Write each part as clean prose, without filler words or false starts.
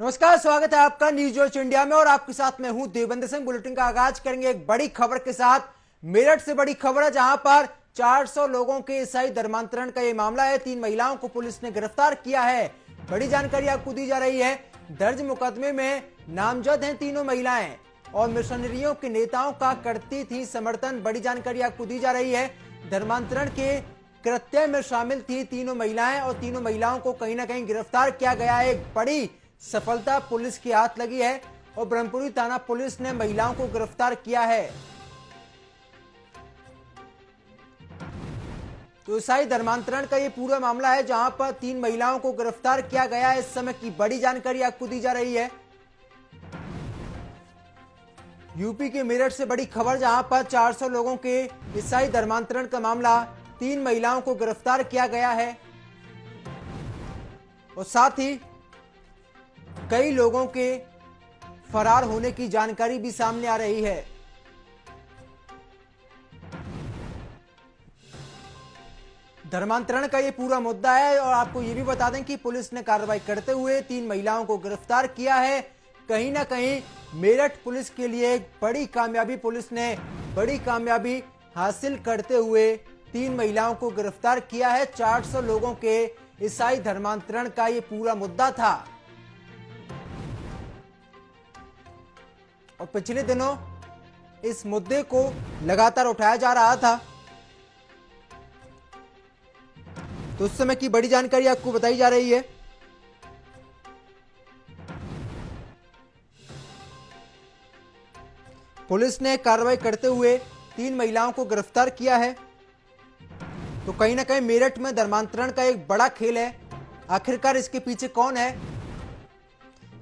नमस्कार, स्वागत है आपका न्यूज वॉच इंडिया में और आपके साथ मैं हूं देवेंद्र सिंह। बुलेटिन का आगाज करेंगे एक बड़ी खबर के साथ। मेरठ से बड़ी खबर है, जहां पर 400 लोगों के ईसाई धर्मांतरण का यह मामला है। 3 महिलाओं को पुलिस ने गिरफ्तार किया है। बड़ी जानकारी आपको दी जा रही है। दर्ज मुकदमे में नामजद हैं तीनों महिलाएं और मिशनरियों के नेताओं का करती थी समर्थन। बड़ी जानकारी आपको दी जा रही है। धर्मांतरण के कृत्य में शामिल थी तीनों महिलाएं और तीनों महिलाओं को कहीं ना कहीं गिरफ्तार किया गया है। एक बड़ी सफलता पुलिस के हाथ लगी है और ब्रह्मपुरी थाना पुलिस ने महिलाओं को गिरफ्तार किया है। तो ईसाई धर्मांतरण का ये पूरा मामला है, जहां पर 3 महिलाओं को गिरफ्तार किया गया है। इस समय की बड़ी जानकारी आपको दी जा रही है। यूपी के मेरठ से बड़ी खबर, जहां पर 400 लोगों के ईसाई धर्मांतरण का मामला, 3 महिलाओं को गिरफ्तार किया गया है और साथ ही कई लोगों के फरार होने की जानकारी भी सामने आ रही है। धर्मांतरण का ये पूरा मुद्दा है और आपको ये भी बता दें कि पुलिस ने कार्रवाई करते हुए 3 महिलाओं को गिरफ्तार किया है। कहीं ना कहीं मेरठ पुलिस के लिए एक बड़ी कामयाबी, पुलिस ने बड़ी कामयाबी हासिल करते हुए 3 महिलाओं को गिरफ्तार किया है। 400 लोगों के ईसाई धर्मांतरण का ये पूरा मुद्दा था और पिछले दिनों इस मुद्दे को लगातार उठाया जा रहा था। तो उस समय की बड़ी जानकारी आपको बताई जा रही है। पुलिस ने कार्रवाई करते हुए 3 महिलाओं को गिरफ्तार किया है। तो कहीं ना कहीं मेरठ में धर्मांतरण का एक बड़ा खेल है। आखिरकार इसके पीछे कौन है,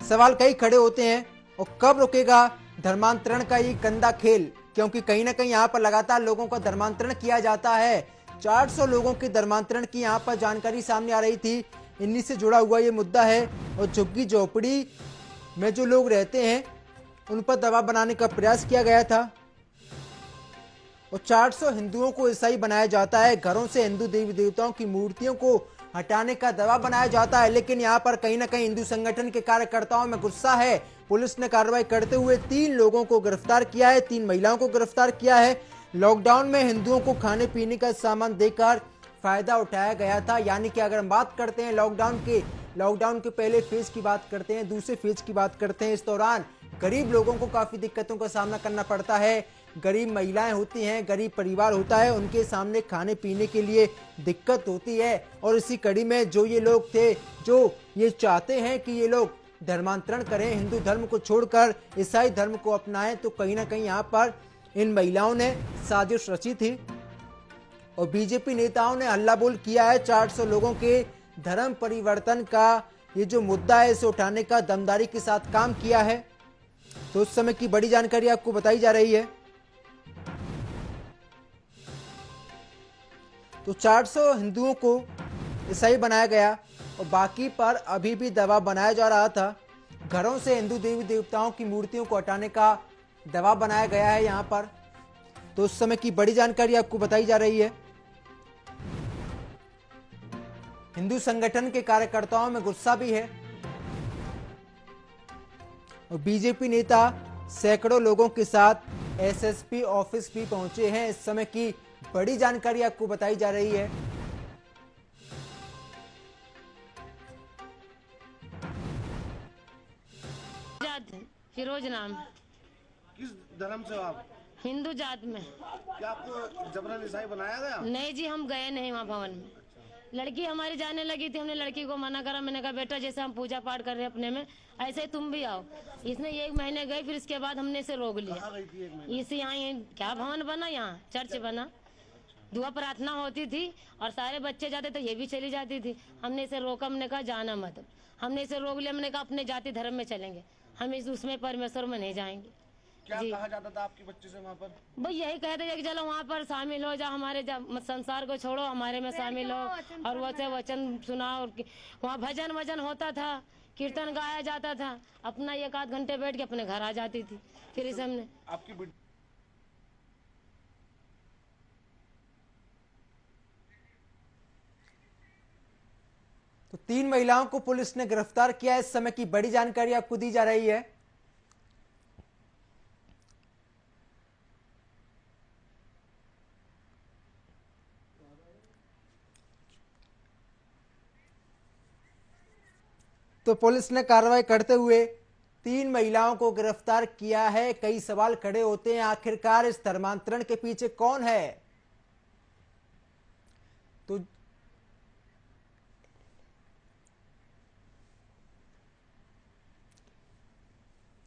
सवाल कई खड़े होते हैं। और कब रुकेगा धर्मांतरण का ये गंदा खेल, क्योंकि कहीं ना कहीं यहां पर लगातार लोगों का धर्मांतरण किया जाता है। 400 लोगों के धर्मांतरण की यहां पर जानकारी सामने आ रही थी। इन्हीं से जुड़ा हुआ ये मुद्दा है और झुग्गी झोपड़ी में जो लोग रहते हैं उन पर दबाव बनाने का प्रयास किया गया था और 400 हिंदुओं को ईसाई बनाया जाता है। घरों से हिंदू देवी देवताओं की मूर्तियों को हटाने का दबाव बनाया जाता है। लेकिन यहां पर कहीं ना कहीं हिंदू संगठन के कार्यकर्ताओं में गुस्सा है। पुलिस ने कार्रवाई करते हुए 3 लोगों को गिरफ्तार किया है, 3 महिलाओं को गिरफ्तार किया है। लॉकडाउन में हिंदुओं को खाने पीने का सामान देकर फायदा उठाया गया था। यानी कि अगर हम बात करते हैं लॉकडाउन के पहले फेज की बात करते हैं, दूसरे फेज की बात करते हैं, इस दौरान गरीब लोगों को काफी दिक्कतों का सामना करना पड़ता है। गरीब महिलाएं होती हैं, गरीब परिवार होता है, उनके सामने खाने पीने के लिए दिक्कत होती है। और इसी कड़ी में जो ये लोग थे, जो ये चाहते हैं कि ये लोग धर्मांतरण करें, हिंदू धर्म को छोड़कर ईसाई धर्म को अपनाएं, तो कहीं ना कहीं यहाँ पर इन महिलाओं ने साजिश रची थी और बीजेपी नेताओं ने हल्ला बोल किया है। 400 लोगों के धर्म परिवर्तन का ये जो मुद्दा है, इसे उठाने का दमदारी के साथ काम किया है। तो उस समय की बड़ी जानकारी आपको बताई जा रही है। तो 400 हिंदुओं को ईसाई बनाया गया और बाकी पर अभी भी दबाव बनाया जा रहा था। घरों से हिंदू देवी देवताओं की मूर्तियों को हटाने का दबाव बनाया गया है यहां पर। तो उस समय की बड़ी जानकारी आपको बताई जा रही है। हिंदू संगठन के कार्यकर्ताओं में गुस्सा भी है और बीजेपी नेता सैकड़ों लोगों के साथ एसएसपी ऑफिस भी पहुंचे हैं। इस समय की बड़ी जानकारी आपको बताई जा रही है। फिरोज नाम। किस धर्म से हो आप? हिंदू जात में। क्या आपको जबरन ईसाई बनाया गया? नहीं जी, हम गए नहीं वहाँ भवन में। लड़की हमारी जाने लगी थी, हमने लड़की को मना करा। मैंने कहा बेटा, जैसे हम पूजा पाठ कर रहे हैं अपने में, ऐसे ही तुम भी आओ। इसने 1 महीने गई, फिर इसके बाद हमने इसे रोक लिया। कहाँ गई थी 1 महीने? इसे यहाँ क्या भवन बना, यहाँ चर्च बना, दुआ प्रार्थना होती थी और सारे बच्चे जाते थे, ये भी चली जाती थी। हमने इसे रोका, हमने कहा जाना मत। हमने इसे रोक लिया, हमने कहा अपने जाति धर्म में चलेंगे, हम इस उसमें परमेश्वर में नहीं जाएंगे। क्या कहा जाता था आपके बच्चे से वहाँ पर? भाई यही कहते थे कि चलो वहाँ पर शामिल हो जाओ, हमारे संसार को छोड़ो, हमारे में शामिल हो और वैसे वचन सुनाओ। वहाँ भजन वजन होता था, कीर्तन गाया जाता था। अपना 1 आध घंटे बैठ के अपने घर आ जाती थी। फिर इस हमने आपकी तो 3 महिलाओं को पुलिस ने गिरफ्तार किया। इस समय की बड़ी जानकारी आपको दी जा रही है। तो पुलिस ने कार्रवाई करते हुए 3 महिलाओं को गिरफ्तार किया है। कई सवाल खड़े होते हैं, आखिरकार इस धर्मांतरण के पीछे कौन है?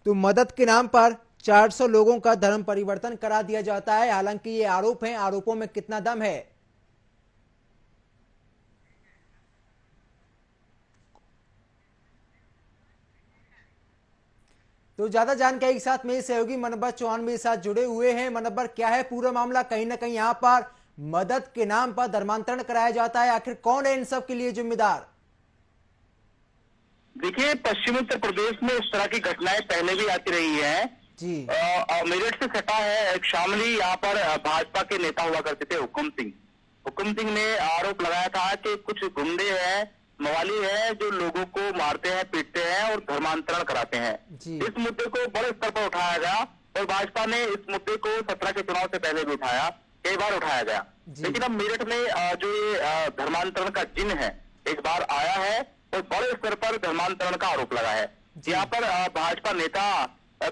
तो मदद के नाम पर 400 लोगों का धर्म परिवर्तन करा दिया जाता है। हालांकि ये आरोप हैं, आरोपों में कितना दम है? तो ज्यादा जानकारी के साथ मेरे सहयोगी मनब्बर चौहान मेरे साथ जुड़े हुए हैं। मनब्बर, क्या है पूरा मामला? कहीं ना कहीं यहाँ पर मदद के नाम पर धर्मांतरण कराया जाता है, आखिर कौन है इन सब के लिए जिम्मेदार? देखिए, पश्चिमी उत्तर प्रदेश में इस तरह की घटनाएं पहले भी आती रही हैं जी। मेरठ से सटा है एक शामली, यहाँ पर भाजपा के नेता हुआ करते थे हुकुम सिंह। हुकुम सिंह ने आरोप लगाया था कि कुछ गुंडे हैं, मवाली हैं, जो लोगों को मारते हैं, पीटते हैं और धर्मांतरण कराते हैं। इस मुद्दे को बड़े स्तर पर उठाया गया और भाजपा ने इस मुद्दे को 17 के चुनाव से पहले भी उठाया, कई बार उठाया गया। लेकिन अब मेरठ में जो ये धर्मांतरण का जिन है एक बार आया है और बड़े स्तर पर धर्मांतरण का आरोप लगा है। यहाँ पर भाजपा नेता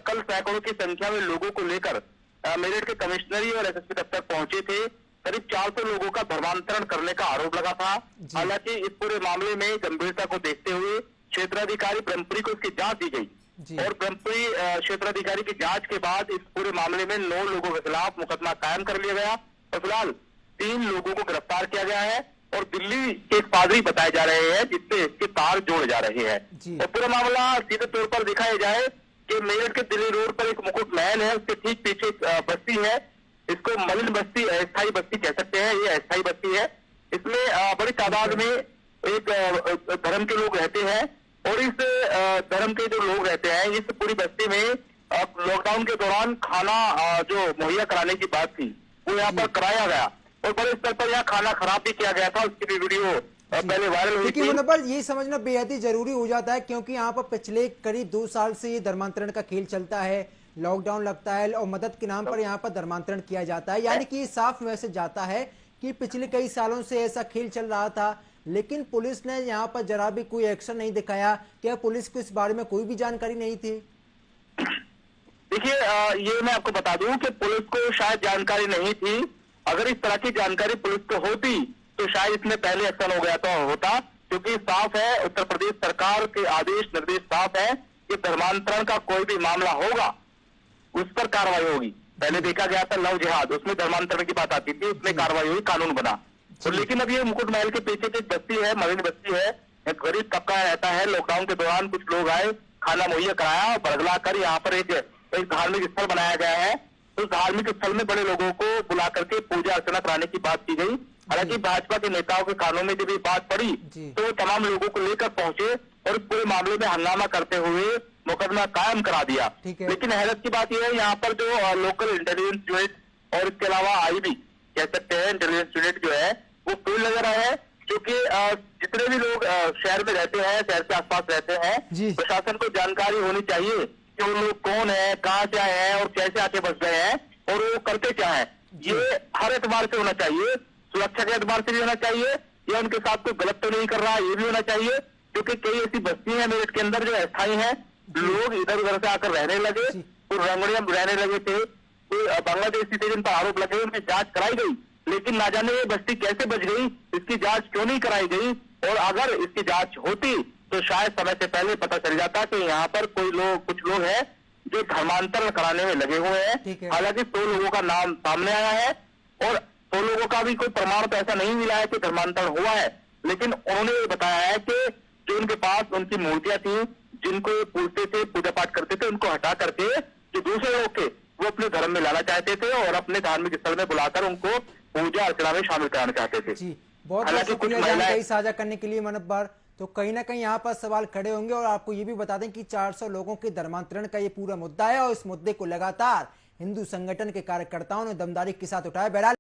कल सैकड़ों की संख्या में लोगों को लेकर मेरठ के कमिश्नरी और एसएसपी दफ्तर पहुंचे थे। करीब 400 लोगों का धर्मांतरण करने का आरोप लगा था। हालांकि इस पूरे मामले में गंभीरता को देखते हुए क्षेत्राधिकारी ब्रह्मपुरी को इसकी जांच दी गई और ब्रह्मपुरी क्षेत्राधिकारी की जांच के बाद इस पूरे मामले में 9 लोगों के खिलाफ मुकदमा कायम कर लिया गया और फिलहाल 3 लोगों को गिरफ्तार किया गया है और दिल्ली के एक पादरी बताए जा रहे हैं जिससे इसके तार जोड़े जा रहे हैं। और पूरा मामला सीधे तौर पर दिखाया जाए कि मेरठ के दिल्ली रोड पर एक मुकुट महल है, उसके ठीक पीछे एक बस्ती है, इसको मलिन बस्ती, अस्थायी बस्ती कह सकते हैं। ये अस्थायी बस्ती है, इसमें बड़ी तादाद में एक धर्म के लोग रहते हैं और इस धर्म के जो लोग रहते हैं इस पूरी बस्ती में लॉकडाउन के दौरान खाना जो मुहैया कराने की बात थी वो यहाँ पर कराया गया और बड़े स्तर पर यहाँ खाना खराब भी किया गया था। उसकी भी वीडियो पहले वायरल हुई थी। मनोबल, ये समझना बेहद ही जरूरी हो जाता है क्योंकि यहाँ पर पिछले करीब 2 साल से ये धर्मांतरण का खेल चलता है, लॉकडाउन लगता है और मदद के नाम पर यहाँ पर धर्मांतरण किया जाता है। यानी कि साफ मैसेज जाता है कि पिछले कई सालों से ऐसा खेल चल रहा था, लेकिन पुलिस ने यहाँ पर जरा भी कोई एक्शन नहीं दिखाया। क्या पुलिस को इस बारे में कोई भी जानकारी नहीं थी? देखिए, ये मैं आपको बता दूं कि पुलिस को शायद जानकारी नहीं थी। अगर इस तरह की जानकारी पुलिस को होती तो शायद इसमें पहले एक्शन हो गया तो होता, क्योंकि साफ है, उत्तर प्रदेश सरकार के आदेश निर्देश साफ है कि धर्मांतरण का कोई भी मामला होगा उस पर कार्रवाई होगी। पहले देखा गया था लव जिहाद, उसमें धर्मांतरण की बात आती थी, उसमें कार्रवाई हुई, कानून बना। तो लेकिन अब ये मुकुट महल के पीछे एक बस्ती है, मलिन बस्ती है, एक गरीब तबका रहता है। लॉकडाउन के दौरान कुछ लोग आए, खाना मुहैया कराया और बरगला कर यहाँ पर एक धार्मिक स्थल बनाया गया है। उस धार्मिक स्थल में बड़े लोगों को बुला करके पूजा अर्चना कराने की बात की गई। हालांकि भाजपा के नेताओं के कानों में जब ये बात पड़ी तो वो तमाम लोगों को लेकर पहुंचे और पूरे मामले में हंगामा करते हुए मुकदमा कायम करा दिया। लेकिन हैरत की बात यह है, यहाँ पर जो लोकल इंटेलिजेंस यूनिट और इसके अलावा आईबी कह सकते हैं इंटेलिजेंस यूनिट जो है वो फुल नजर आए हैं, क्योंकि जितने भी लोग शहर में रहते हैं, शहर के आसपास रहते हैं, प्रशासन को जानकारी होनी चाहिए कि वो लोग कौन है, कहाँ से आए हैं और कैसे आके बस गए हैं और वो करते क्या है। ये हर एतबार से होना चाहिए, सुरक्षा के एतबार से भी होना चाहिए, या उनके साथ कोई गलत तो नहीं कर रहा ये भी होना चाहिए, क्योंकि कई ऐसी बस्ती है मेरठ के अंदर जो अस्थायी है, लोग इधर उधर से आकर रहने लगे, कुछ रंगड़िया रहने लगे थे, बांग्लादेशी थे जिन पर आरोप लगे, उनकी जांच कराई गई, लेकिन ना जाने ये बस्ती कैसे बच गई, इसकी जांच क्यों नहीं कराई गई। और अगर इसकी जांच होती तो शायद समय से पहले पता चल जाता कि यहाँ पर कुछ लोग हैं जो धर्मांतरण कराने में लगे हुए हैं। हालांकि 100 लोगों का नाम सामने आया है और 100 लोगों का भी कोई प्रमाण तो ऐसा नहीं मिला है कि धर्मांतरण हुआ है, लेकिन उन्होंने ये बताया है कि जो उनके पास उनकी मूर्तियां थी, जिनको पूजते थे, पूजा पाठ करते थे, उनको हटा करके जो दूसरे लोग थे वो अपने धर्म में लाना चाहते थे और अपने धार्मिक स्थल में बुलाकर उनको पूजा अर्चना में शामिल कराना चाहते थे। जी, बहुत शुक्रिया जानकारी साझा करने के लिए मनब्बर। तो कहीं ना कहीं यहाँ पर सवाल खड़े होंगे और आपको ये भी बता दें कि 400 लोगों के धर्मांतरण का ये पूरा मुद्दा है और इस मुद्दे को लगातार हिंदू संगठन के कार्यकर्ताओं ने दमदारी के साथ उठाया। बहरहाल